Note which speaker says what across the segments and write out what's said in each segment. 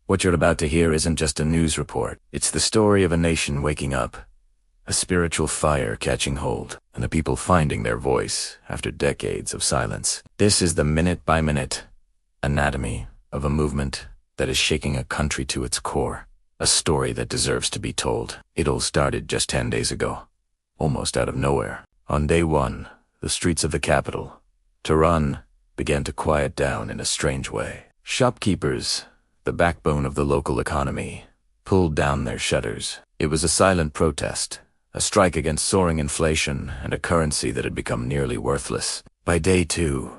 Speaker 1: What you're about to hear isn't just a news report. It's the story of a nation waking up, a spiritual fire catching hold, and the people finding their voice after decades of silence. This is the minute-by-minute anatomy of a movement that is shaking a country to its core, a story that deserves to be told. It all started just 10 days ago, almost out of nowhere. On day one, the streets of the capital, Tehran, began to quiet down in a strange way. Shopkeepers, the backbone of the local economy, pulled down their shutters. It was a silent protest, a strike against soaring inflation and a currency that had become nearly worthless. By day two,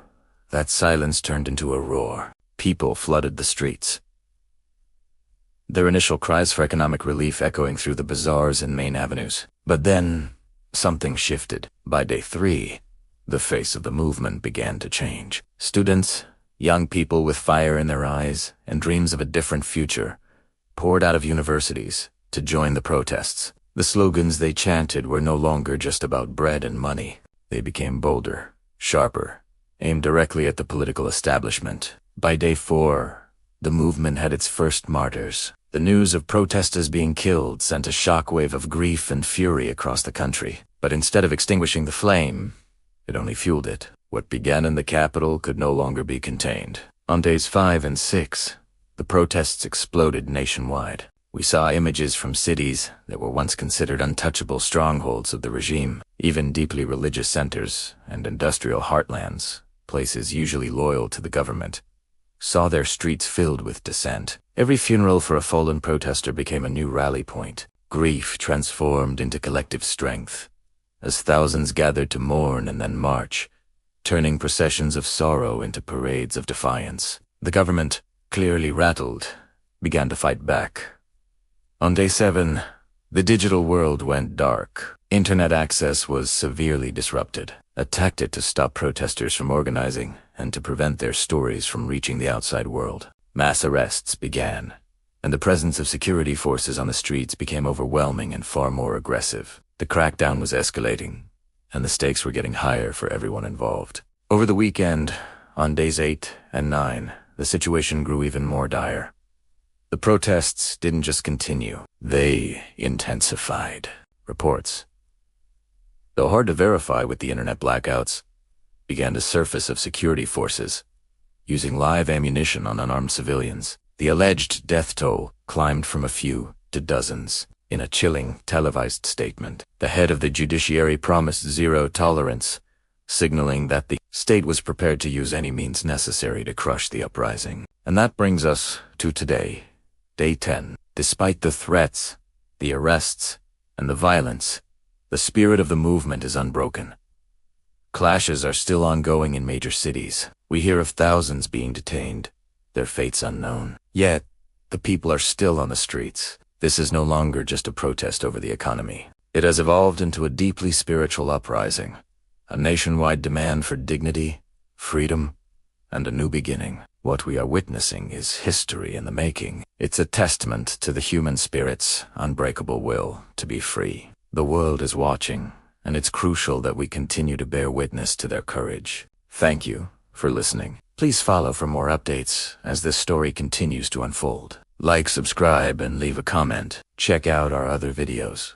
Speaker 1: that silence turned into a roar. People flooded the streets, their initial cries for economic relief echoing through the bazaars and main avenues. But then, something shifted. By day three, the face of the movement began to change. Students, young people with fire in their eyes and dreams of a different future, poured out of universities to join the protests. The slogans they chanted were no longer just about bread and money. They became bolder, sharper, aimed directly at the political establishment. By day four, the movement had its first martyrs. The news of protesters being killed sent a shockwave of grief and fury across the country. But instead of extinguishing the flame, it only fueled it. What began in the capital could no longer be contained. On days 5 and 6, the protests exploded nationwide. We saw images from cities that were once considered untouchable strongholds of the regime, even deeply religious centers and industrial heartlands, places usually loyal to the government, saw their streets filled with dissent. Every funeral for a fallen protester became a new rally point. Grief transformed into collective strength, as thousands gathered to mourn and then march, turning processions of sorrow into parades of defiance. The government, clearly rattled, began to fight back. On day 7, the digital world went dark. Internet access was severely disrupted, a tactic to stop protesters from organizing and to prevent their stories from reaching the outside world. Mass arrests began, and the presence of security forces on the streets became overwhelming and far more aggressive. The crackdown was escalating, and the stakes were getting higher for everyone involved. Over the weekend, on days 8 and 9, the situation grew even more dire. The protests didn't just continue, they intensified. Reports, though hard to verify with the internet blackouts, began to surface of security forces using live ammunition on unarmed civilians. The alleged death toll climbed from a few to dozens. In a chilling, televised statement, the head of the judiciary promised zero tolerance, signaling that the state was prepared to use any means necessary to crush the uprising. And that brings us to today, day 10. Despite the threats, the arrests, and the violence, the spirit of the movement is unbroken. Clashes are still ongoing in major cities. We hear of thousands being detained, their fates unknown. Yet, the people are still on the streets. This is no longer just a protest over the economy. It has evolved into a deeply spiritual uprising, a nationwide demand for dignity, freedom, and a new beginning. What we are witnessing is history in the making. It's a testament to the human spirit's unbreakable will to be free. The world is watching, and it's crucial that we continue to bear witness to their courage. Thank you for listening. Please follow for more updates as this story continues to unfold. Like, subscribe, and leave a comment. Check out our other videos.